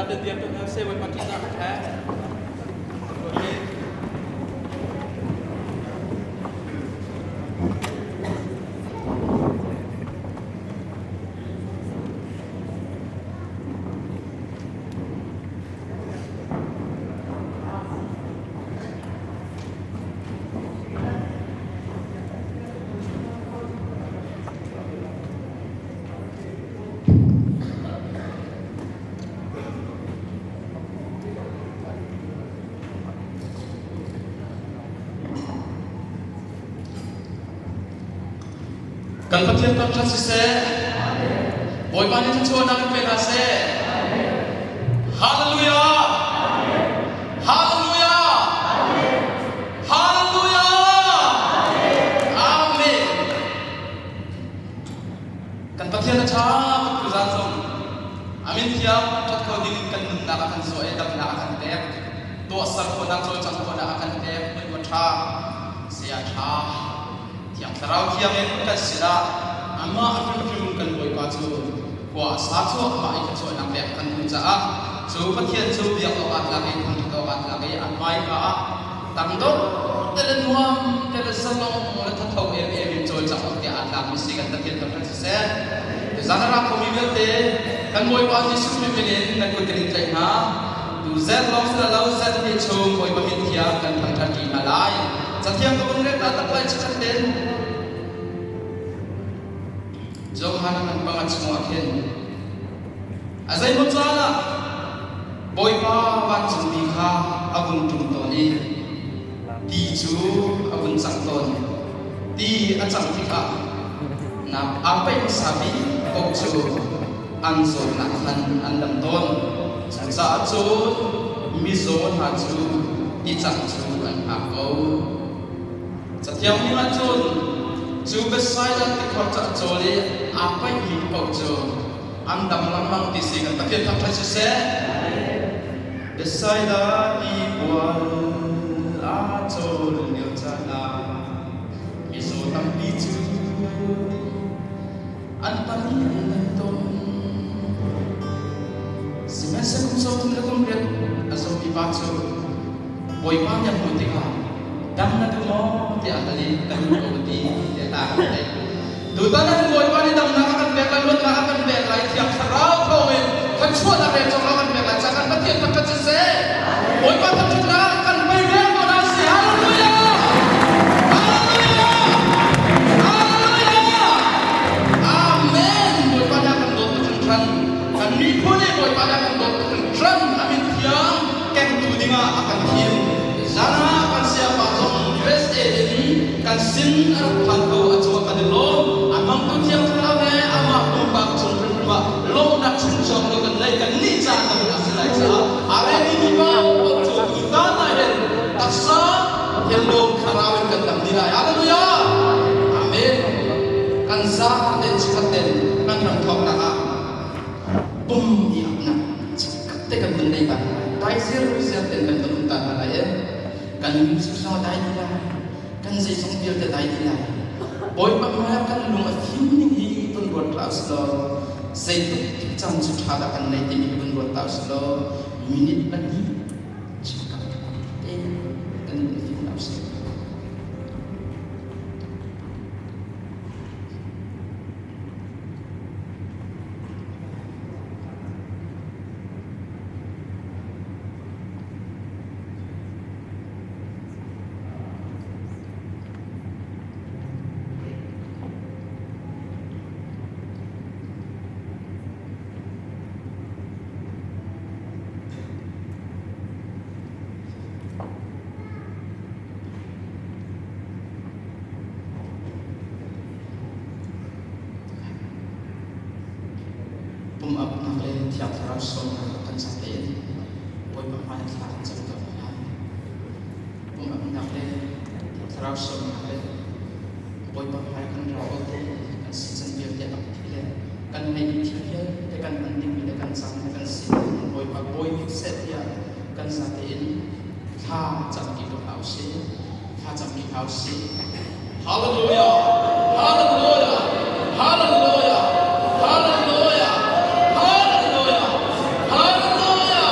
the dear to have say what much is not have. Kan pathian tak trust se boy bani tu chua nak pe na se hallelujah hallelujah hallelujah amen kan pathian cha ku zan song amin thiam thot kho ding kan na kan so e dak na kan te to asal ko na chol chang ko na kan te ko tha sia tha yang terau yang kan sila ama akan film kan boy pacu kuah satu ama itu so nak lihat kan kunca so pathian so biak awat lagi kan awat lagi amai ka tangdo telan nuam telan salong mula tahu jol cakap dia alam mesti kan pathian kan se zanara ko mibelte kan boy pacu susu menen nak ko terin jai ha tu zat long sila lau zat ni chong boy pamin dia kan pangkati malai setiap kau melihat datang lagi cerita jauh hana kan bangat semua ken azai mutala boy pa wan sumbi kha abun tum toni ti chu abun sang ton ti achang tika na apa yang sabi kok chu an so na han andam ton sa chu mi zo ha chu ti chang chu an akau setiap ni macun chu besai dan tikot joli apa yang kau jo andam lamang di sini tapi tak terjadi besai dah ibuan acol nyo jana isu tampi chu antani anton semasa kumso tumlekum lihat aso dibaca boy pan yang mutika dam na dumo ti atali kan ko di ta ta tu ta na boy pan dam na kan be kan lot na kan be lai tiak sarau ko en kan chua na be chong kan be kan chakan pa tiak ta se boy pan ta chula kan be be ko na se hallelujah hallelujah hallelujah amen boy pan kan dot kan kan ni ko le boy pan kan dot kan amin tiang ken tu dinga akan him zana kan siapa kan sin arab pantau atau kan lo amang tu tiang terlalu ama tumpang cungkring dua lo nak cungcong lo kan lay kan ni cah tapi asalai cah are ni ba tu kita naik taksa yang lo karawin kan tak nilai haleluya amin kan zah dan cikat dan kan orang thong nak bum dia nak cikat tekan benda itu dai zir zir dan kan tuntutan malaya kan susah dai dia kan saya sendiri ada dai dia boy pemaham kan lumah himning hi pun buat taus lo saya tu jam sudah ada kan naik ini pun buat taus lo minit lagi cakap kan film taus Pemab nak leh tiap terus soal kan sampai, boy pemain sekarang sebab pemab nak leh tiap terus soal boy pemain kan rawat kan season biar dia tak dia kan main dia kan penting dia kan sampai kan season boy set dia kan sampai ini kah jam itu house hallelujah hallelujah hallelujah hallelujah hallelujah hallelujah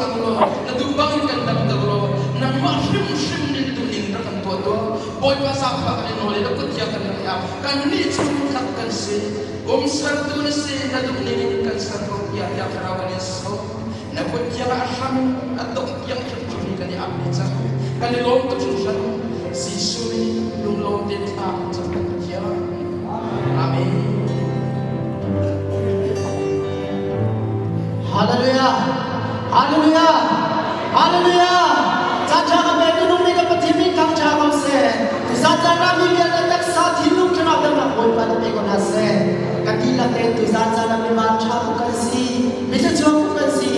kan lo na dubangin kan dagdag lo na mahrim din tunin ra kan to boy pasak pa kan no le ko tiya kan ya kan ni chung tak kan se sar tu se na dubnin kan sar ko ya karawan so na ko tiya asham atong yang chuni kan ya apni sa kan lo to chung si sui lung lo de ta cha kan tiya amen. Hallelujah, Hallelujah, Hallelujah. Saja kami tunung ni kapatimi kang cakap se. Saja kami kita tak sathi lung cakap dengan boy pada pekon hase. Kadila te tu saja kami macam bukan si, macam cuma bukan si.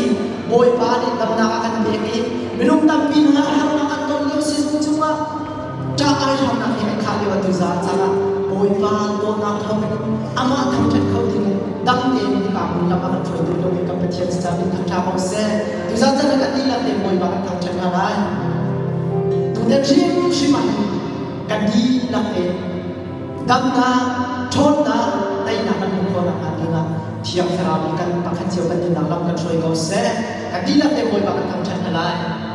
Boy pada tak nak akan beki. Minum tapi nak harap akan tolong si semua. Cakap macam nak ini kali waktu saja. Boy pada tu nak tahu. Amat tahu cakap tinggal. Dang dia ni kamu nak makan cuy tu demi kompetisi secara kacau se. Tu saja nak kadila te boy pada kang cakap lain. Tu dia cium ciuman kadila te. Dang na, thon na, tay na kan mukha na kadila. Tiap serabi kan pakai cium kan tidak lam kan cuy kau se. Kadila te boy pada kang cakap lain.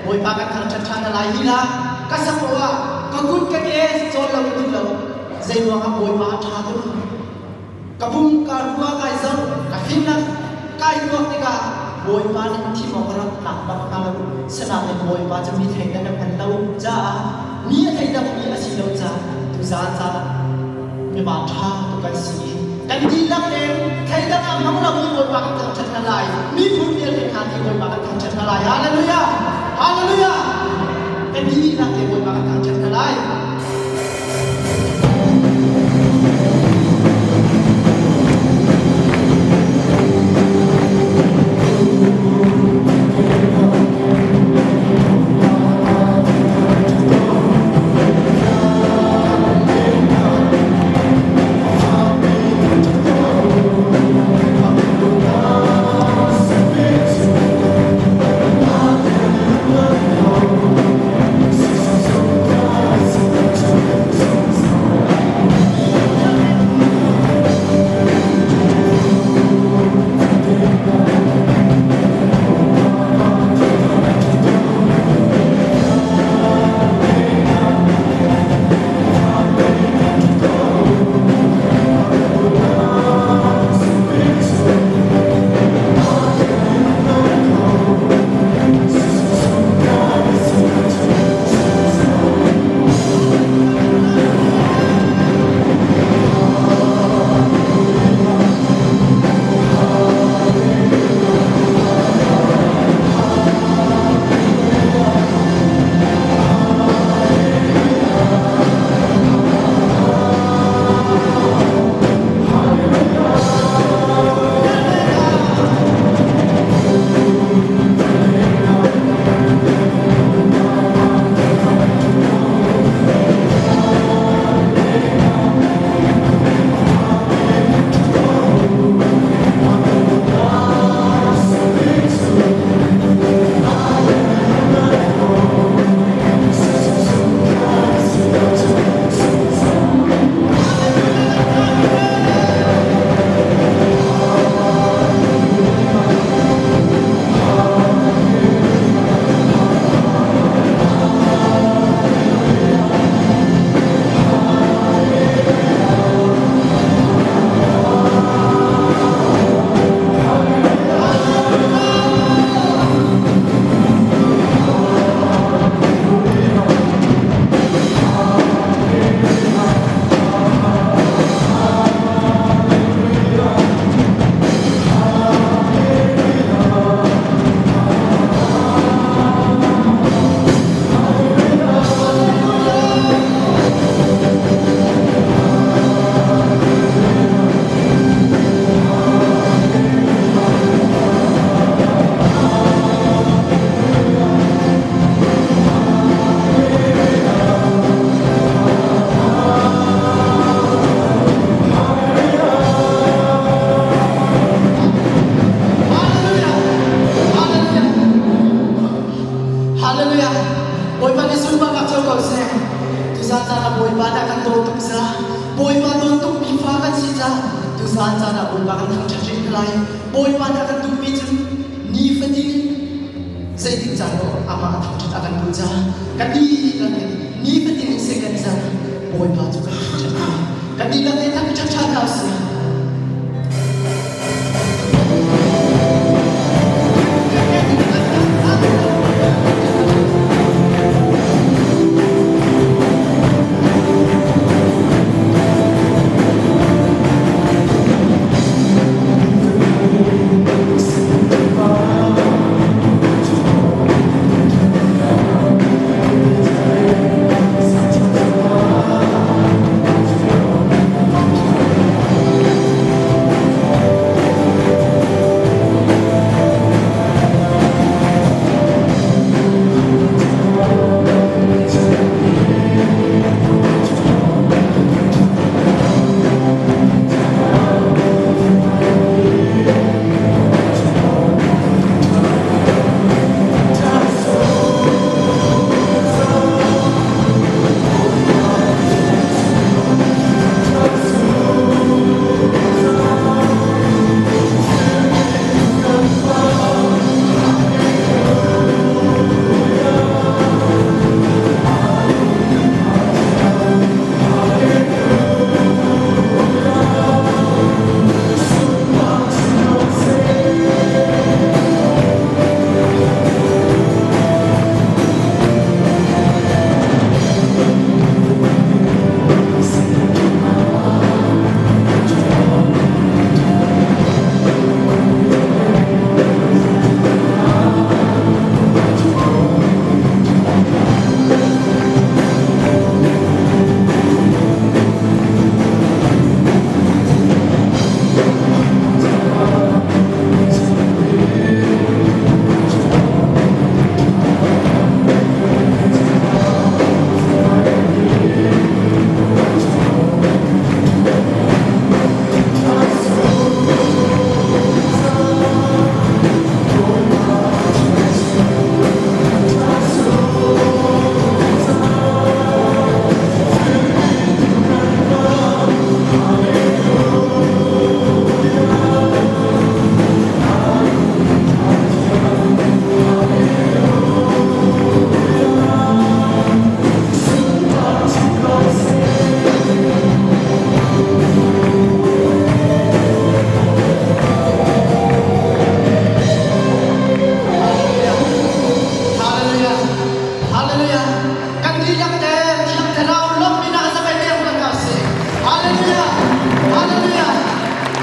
บอยปากันทางชัดชันอะไรฮีละก็สักว่าก็กุดกันเองจนเราไม่ถึงเราใจว่ากับบอยปาชาตุกับพุ่งการว่าไก่เซลกับฟินนักไก่ตัวนี่ก็บอยปาในที่มองเราหลักบางครั้งสนามในบอยปาจะมีเทคนิคเป็นเราจ้ามีเทคนิคมีอาชีพเราจ้าตุสานจ้ามีบาทาตุกันสีกันดีนักเองใครจะทำน้องเรามีบอยปากันทางชัดอะไรมีผู้เรียนในการที่บอยปากันทางชัดอะไรฮาเลลูยาฮาเลลูยากันดีนักเองบอยปากันทางชัดอะไร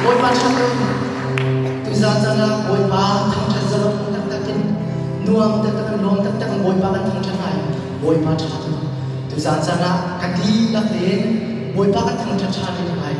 bồi ba chăn ơi tu za za na bồi ba thằng chăn za lông tắc tắc in nuông tắc tắc nuông tắc tắc bồi ba kan thằng chăn này bồi ba chăn tu za za na kan đi lắc đến bồi ba kan thằng chăn chăn đi này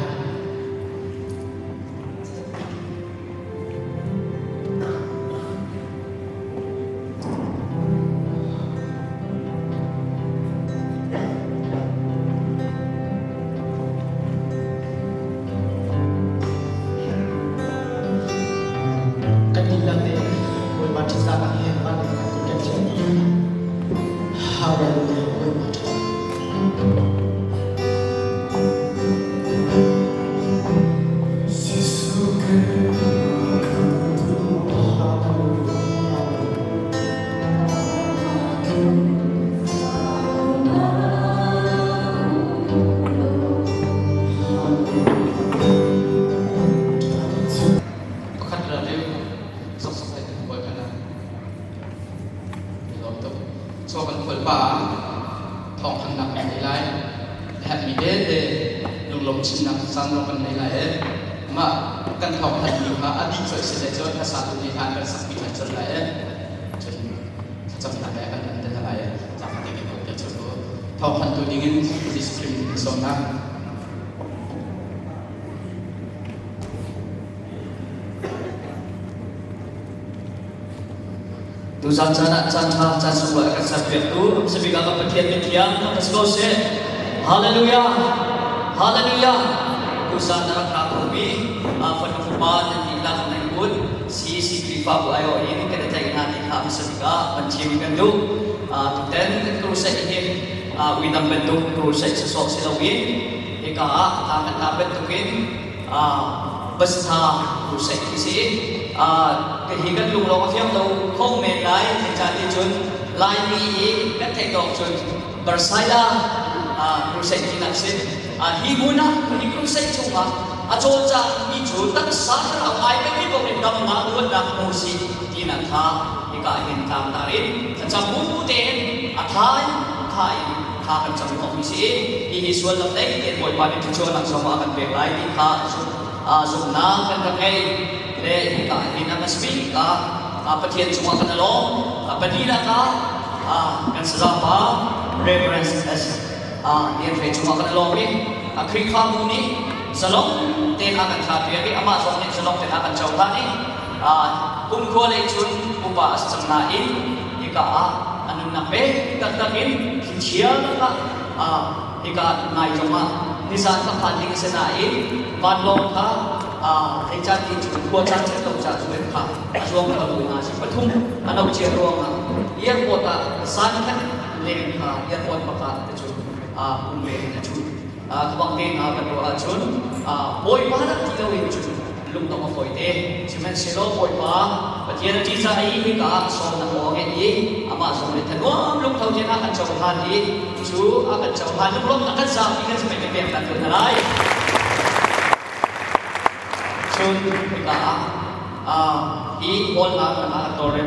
so kan khol pa thong khang nak nei lai happy birthday lung lom chin nak sang lo kan nei lai ma kan thong han ni ma adi choi se le choi ka sa tu ni han kan sak pi chan chon lai choi cham na lai kan dan lai cha ka ti ki ko ke choi ko thong han tu dingin discipline so na tu san sana san ha san suwa kan sabit tu sebiga ka petian petian ka skose haleluya haleluya tu san na ka kami fan fuba dan ilah na ikut si krifa bu ayo ini kada tai na ni ka sebiga pancim kan tu tu ten tu sa ini winam bentuk tu sa sesok silawin ika akan dapat tukin basta tu sa isi cái hiện các lùng lông phiêu đâu không mệt lái thì cha đi chun lái đi các thầy đọc chun bersaya crusade di naksin hi muna ni crusade chunga cho cha ni chu tak sa ra ai cái ni bom dam na luôn dak mu si di na tha ni ka hin kam na rin sa cha mu te thai thai kha kan cham ko mi si ni hi sual lam dai te boy pa ni chu na so ma kan pe lai ni kha zum na kan ka kai le ka hin na smi ka pathian chunga kan lo padina ka kan sa pa reverence as nian fe chunga kan lo ni kri kha mu ni salong te akan tha pe ki ama so ni salong te akan chau ka ni kun ko le chun upa sam na in ika anun na pe tak takin chia ka ika nai joma ni san ka phan ni se na in ban long ka ai cha ti chu ko cha che to cha chu ka chuang ka lu na si pathum anau che ro ma yer ko ta san kan le ka yer ko pa ka chu um le na chu kabang tin kan ro a chun boy pa na ti lo in chu lung to ma foi te chimen selo boy pa pathian ti sa ai hi ka so na ho nge ni ama so le than wa lung thau je na kan chau han ni chu a kan chau han lung lom na kan sa pi kan se pe pe ta tu na lai chun kita hi all na na tore